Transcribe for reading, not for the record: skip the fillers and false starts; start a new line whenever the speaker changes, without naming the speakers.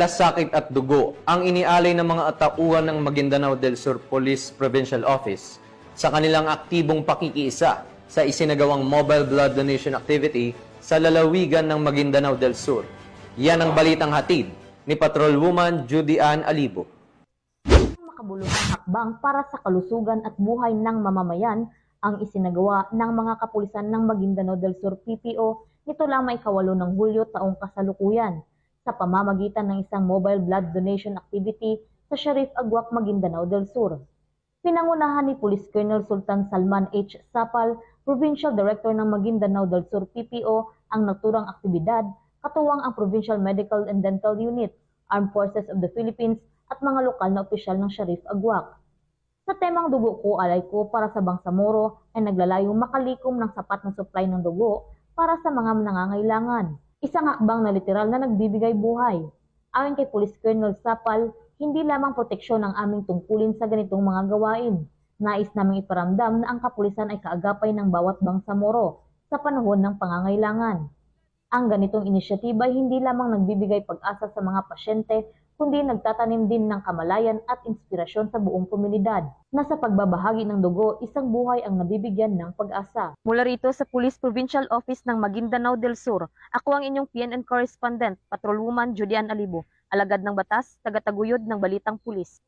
malasakit at dugo ang inialay ng mga tauhan ng Maguindanao del Sur Police Provincial Office sa kanilang aktibong pakikiisa sa isinagawang mobile blood donation activity sa lalawigan ng Maguindanao del Sur. Yan ang balitang hatid ni Patrolwoman Judy Ann Alibo.
Makabuluhang hakbang para sa kalusugan at buhay ng mamamayan ang isinagawa ng mga kapulisan ng Maguindanao del Sur PPO nito lamang ika-8 ng Hulyo taong kasalukuyan sa pamamagitan ng isang mobile blood donation activity sa Sharif Agwak, Maguindanao del Sur. Pinangunahan ni Police Colonel Sultan Salman H. Sapal, Provincial Director ng Maguindanao del Sur PPO, ang naturang aktibidad, katuwang ang Provincial Medical and Dental Unit, Armed Forces of the Philippines at mga lokal na opisyal ng Sharif Agwak. Sa temang dugo ko, alay ko para sa Bangsamoro ay naglalayong makalikom ng sapat na supply ng dugo para sa mga nangangailangan. Isang hakbang na literal na nagbibigay buhay. Ayon kay Police Colonel Sapal, hindi lamang proteksyon ang aming tungkulin sa ganitong mga gawain. Nais naming iparamdam na ang kapulisan ay kaagapay ng bawat Bangsamoro sa panahon ng pangangailangan. Ang ganitong inisyatiba ay hindi lamang nagbibigay pag-asa sa mga pasyente, kundi nagtatanim din ng kamalayan at inspirasyon sa buong komunidad na sa pagbabahagi ng dugo, isang buhay ang nabibigyan ng pag-asa. Mula rito sa Police Provincial Office ng Maguindanao del Sur, ako ang inyong PNN correspondent, Patrolwoman Judy Ann Alibo, alagad ng batas, tagataguyod ng Balitang Pulis.